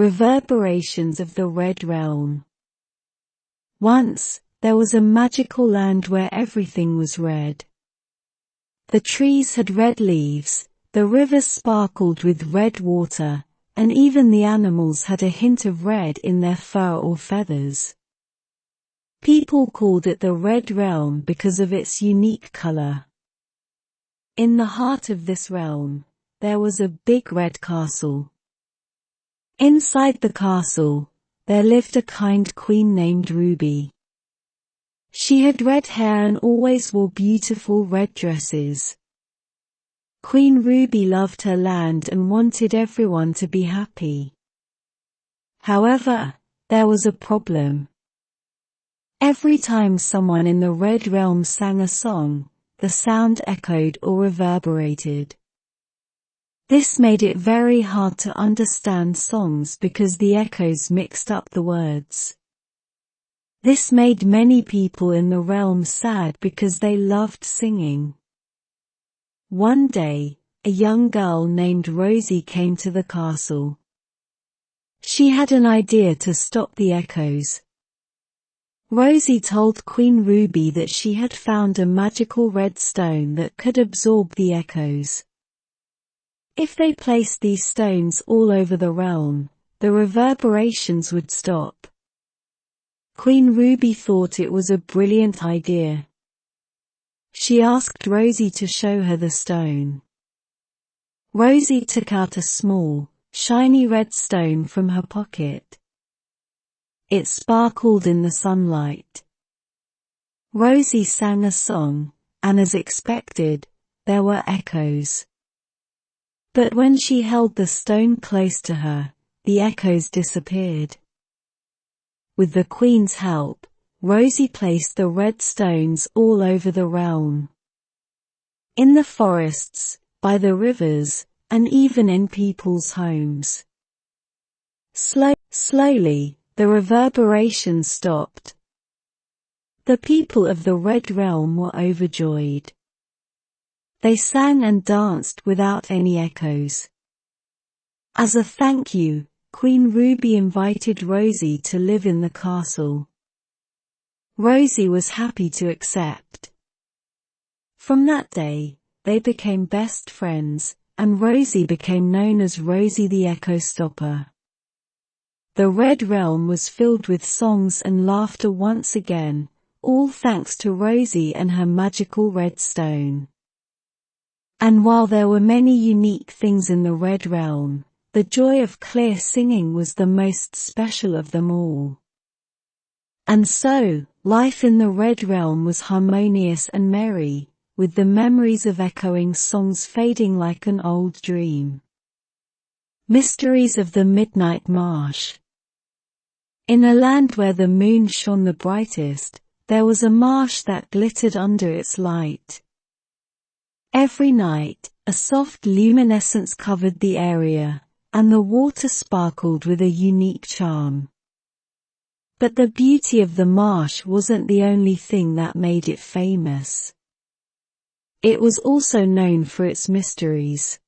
Reverberations of the Red Realm. Once, there was a magical land where everything was red. The trees had red leaves, the rivers sparkled with red water, and even the animals had a hint of red in their fur or feathers. People called it the Red Realm because of its unique color. In the heart of this realm, there was a big red castle. Inside the castle, there lived a kind queen named Ruby. She had red hair and always wore beautiful red dresses. Queen Ruby loved her land and wanted everyone to be happy. However, there was a problem. Every time someone in the Red Realm sang a song, the sound echoed or reverberated. This made it very hard to understand songs because the echoes mixed up the words. This made many people in the realm sad because they loved singing. One day, a young girl named Rosie came to the castle. She had an idea to stop the echoes. Rosie told Queen Ruby that she had found a magical red stone that could absorb the echoes. If they placed these stones all over the realm, the reverberations would stop. Queen Ruby thought it was a brilliant idea. She asked Rosie to show her the stone. Rosie took out a small, shiny red stone from her pocket. It sparkled in the sunlight. Rosie sang a song, and as expected, there were echoes. But when she held the stone close to her, the echoes disappeared. With the Queen's help, Rosie placed the red stones all over the realm. In the forests, by the rivers, and even in people's homes. Slowly, the reverberations stopped. The people of the Red Realm were overjoyed. They sang and danced without any echoes. As a thank you, Queen Ruby invited Rosie to live in the castle. Rosie was happy to accept. From that day, they became best friends, and Rosie became known as Rosie the Echo Stopper. The Red Realm was filled with songs and laughter once again, all thanks to Rosie and her magical red stone. And while there were many unique things in the Red Realm, the joy of clear singing was the most special of them all. And so, life in the Red Realm was harmonious and merry, with the memories of echoing songs fading like an old dream. Mysteries of the Midnight Marsh. In a land where the moon shone the brightest, there was a marsh that glittered under its light. Every night, a soft luminescence covered the area, and the water sparkled with a unique charm. But the beauty of the marsh wasn't the only thing that made it famous. It was also known for its mysteries.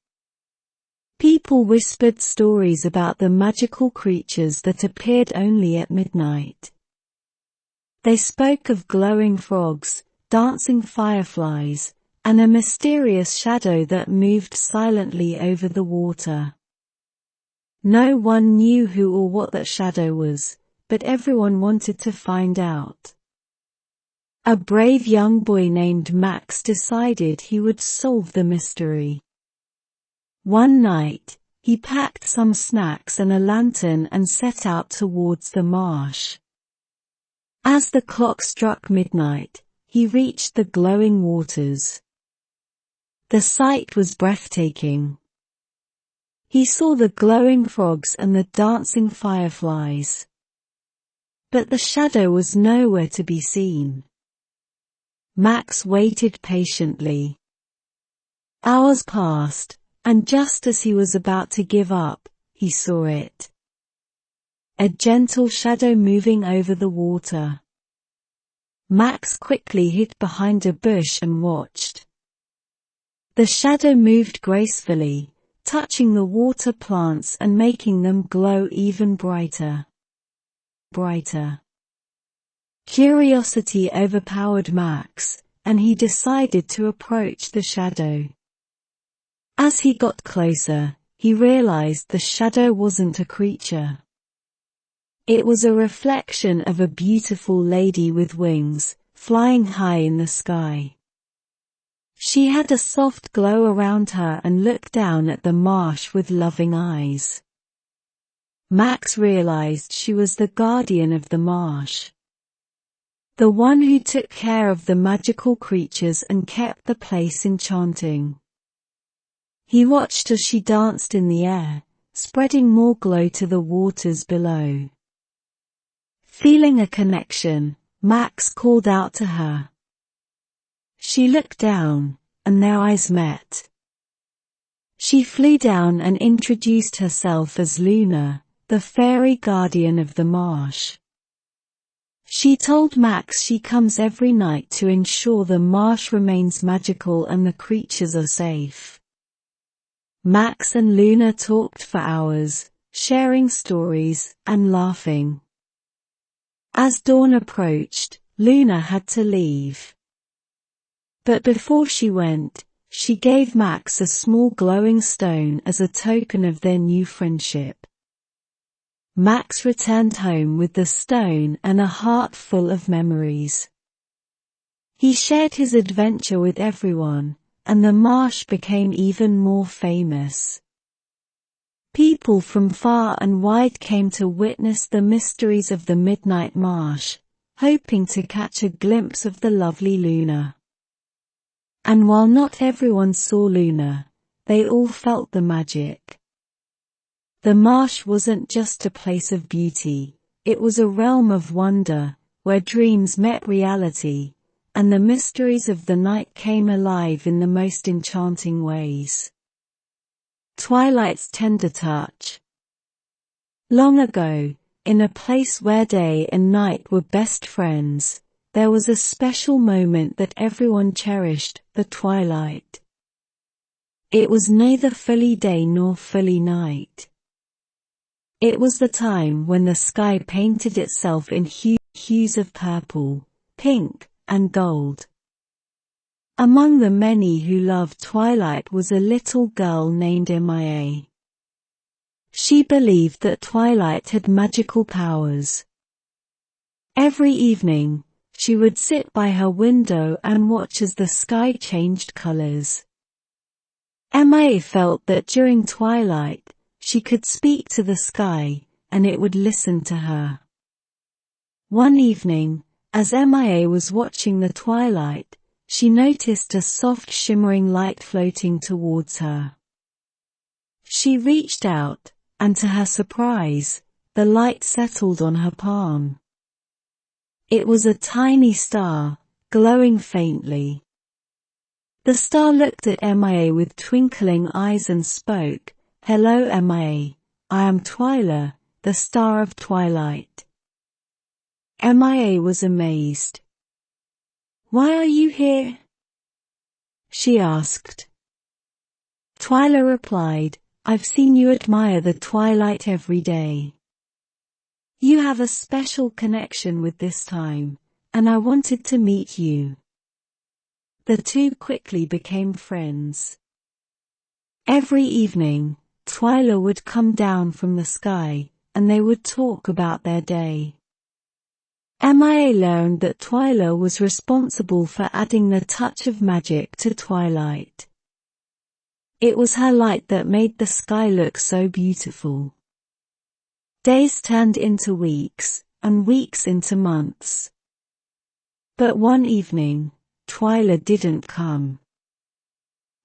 People whispered stories about the magical creatures that appeared only at midnight. They spoke of glowing frogs, dancing fireflies, and a mysterious shadow that moved silently over the water. No one knew who or what that shadow was, but everyone wanted to find out. A brave young boy named Max decided he would solve the mystery. One night, he packed some snacks and a lantern and set out towards the marsh. As the clock struck midnight, he reached the glowing waters. The sight was breathtaking. He saw the glowing frogs and the dancing fireflies. But the shadow was nowhere to be seen. Max waited patiently. Hours passed, and just as he was about to give up, he saw it. A gentle shadow moving over the water. Max quickly hid behind a bush and watched. The shadow moved gracefully, touching the water plants and making them glow even brighter. Curiosity overpowered Max, and he decided to approach the shadow. As he got closer, he realized the shadow wasn't a creature. It was a reflection of a beautiful lady with wings, flying high in the sky. She had a soft glow around her and looked down at the marsh with loving eyes. Max realized she was the guardian of the marsh. The one who took care of the magical creatures and kept the place enchanting. He watched as she danced in the air, spreading more glow to the waters below. Feeling a connection, Max called out to her. She looked down, and their eyes met. She flew down and introduced herself as Luna, the fairy guardian of the marsh. She told Max she comes every night to ensure the marsh remains magical and the creatures are safe. Max and Luna talked for hours, sharing stories and laughing. As dawn approached, Luna had to leave. But before she went, she gave Max a small glowing stone as a token of their new friendship. Max returned home with the stone and a heart full of memories. He shared his adventure with everyone, and the marsh became even more famous. People from far and wide came to witness the mysteries of the Midnight Marsh, hoping to catch a glimpse of the lovely Luna. And while not everyone saw Luna, they all felt the magic. The marsh wasn't just a place of beauty, it was a realm of wonder, where dreams met reality, and the mysteries of the night came alive in the most enchanting ways. Twilight's tender touch. Long ago, in a place where day and night were best friends, there was a special moment that everyone cherished, the twilight. It was neither fully day nor fully night. It was the time when the sky painted itself in hues of purple, pink, and gold. Among the many who loved twilight was a little girl named Mia. She believed that twilight had magical powers. Every evening, she would sit by her window and watch as the sky changed colors. Mia felt that during twilight, she could speak to the sky, and it would listen to her. One evening, as Mia was watching the twilight, she noticed a soft shimmering light floating towards her. She reached out, and to her surprise, the light settled on her palm. It was a tiny star, glowing faintly. The star looked at Mia with twinkling eyes and spoke, "Hello Mia, I am Twyla, the star of twilight." Mia was amazed. "Why are you here?" she asked. Twyla replied, "I've seen you admire the twilight every day. You have a special connection with this time, and I wanted to meet you." The two quickly became friends. Every evening, Twyla would come down from the sky, and they would talk about their day. Mia learned that Twyla was responsible for adding the touch of magic to twilight. It was her light that made the sky look so beautiful. Days turned into weeks, and weeks into months. But one evening, Twyla didn't come.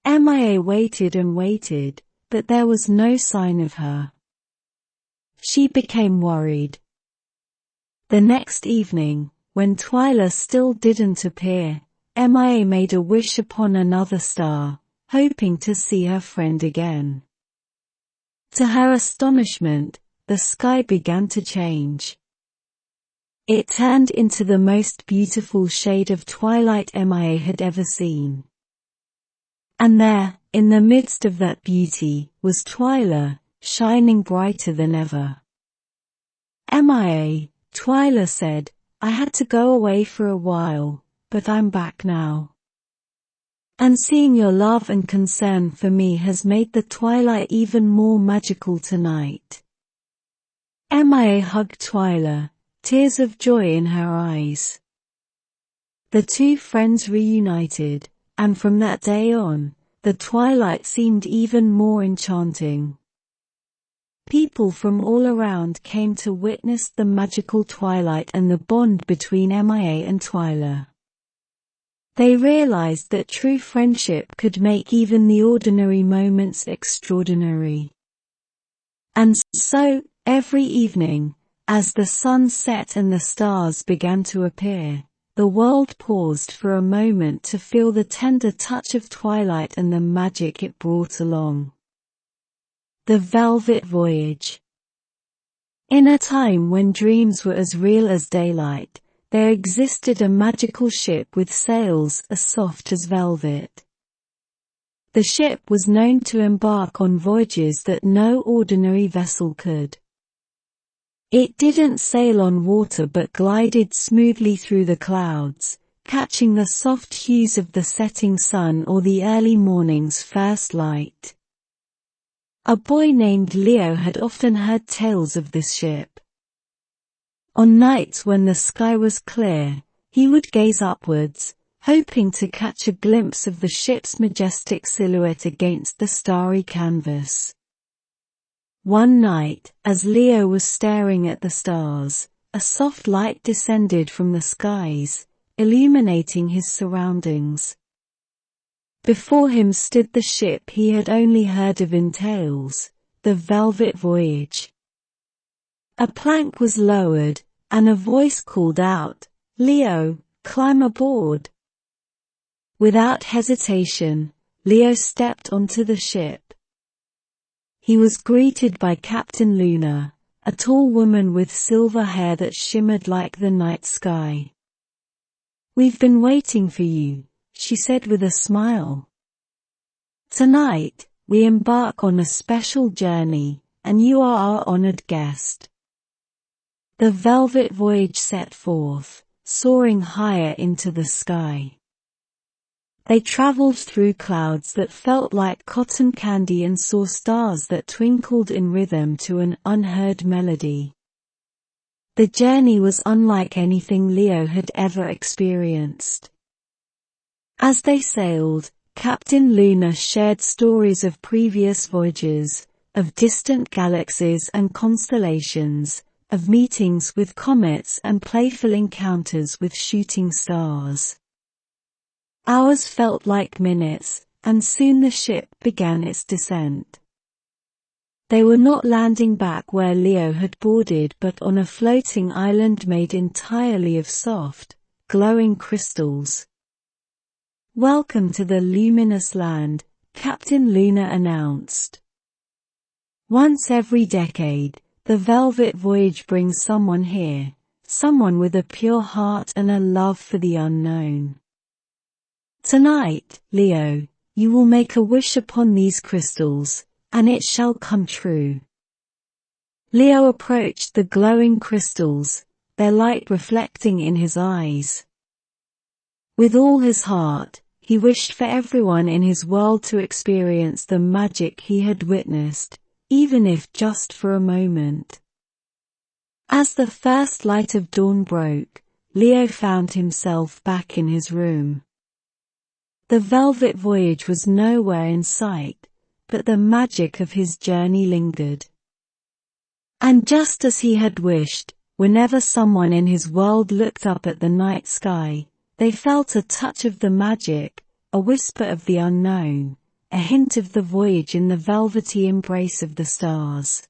Mia waited and waited, but there was no sign of her. She became worried. The next evening, when Twyla still didn't appear, Mia made a wish upon another star, hoping to see her friend again. To her astonishment, the sky began to change. It turned into the most beautiful shade of twilight Mia had ever seen. And there, in the midst of that beauty, was Twyla, shining brighter than ever. "MIA," Twyla said, "I had to go away for a while, but I'm back now. And seeing your love and concern for me has made the twilight even more magical tonight." MIA hugged Twyla, tears of joy in her eyes. The two friends reunited, and from that day on, the twilight seemed even more enchanting. People from all around came to witness the magical twilight and the bond between MIA and Twyla. They realized that true friendship could make even the ordinary moments extraordinary. And so, every evening, as the sun set and the stars began to appear, the world paused for a moment to feel the tender touch of twilight and the magic it brought along. The Velvet Voyage. In a time when dreams were as real as daylight, there existed a magical ship with sails as soft as velvet. The ship was known to embark on voyages that no ordinary vessel could. It didn't sail on water but glided smoothly through the clouds, catching the soft hues of the setting sun or the early morning's first light. A boy named Leo had often heard tales of this ship. On nights when the sky was clear, he would gaze upwards, hoping to catch a glimpse of the ship's majestic silhouette against the starry canvas. One night, as Leo was staring at the stars, a soft light descended from the skies, illuminating his surroundings. Before him stood the ship he had only heard of in tales, the Velvet Voyage. A plank was lowered, and a voice called out, "Leo, climb aboard." Without hesitation, Leo stepped onto the ship. He was greeted by Captain Luna, a tall woman with silver hair that shimmered like the night sky. "We've been waiting for you," she said with a smile. "Tonight, we embark on a special journey, and you are our honored guest." The Velvet Voyage set forth, soaring higher into the sky. They traveled through clouds that felt like cotton candy and saw stars that twinkled in rhythm to an unheard melody. The journey was unlike anything Leo had ever experienced. As they sailed, Captain Luna shared stories of previous voyages, of distant galaxies and constellations, of meetings with comets and playful encounters with shooting stars. Hours felt like minutes, and soon the ship began its descent. They were not landing back where Leo had boarded but on a floating island made entirely of soft, glowing crystals. "Welcome to the luminous land," Captain Luna announced. "Once every decade, the Velvet Voyage brings someone here, someone with a pure heart and a love for the unknown. Tonight, Leo, you will make a wish upon these crystals, and it shall come true." Leo approached the glowing crystals, their light reflecting in his eyes. With all his heart, he wished for everyone in his world to experience the magic he had witnessed, even if just for a moment. As the first light of dawn broke, Leo found himself back in his room. The Velvet Voyage was nowhere in sight, but the magic of his journey lingered. And just as he had wished, whenever someone in his world looked up at the night sky, they felt a touch of the magic, a whisper of the unknown, a hint of the voyage in the velvety embrace of the stars.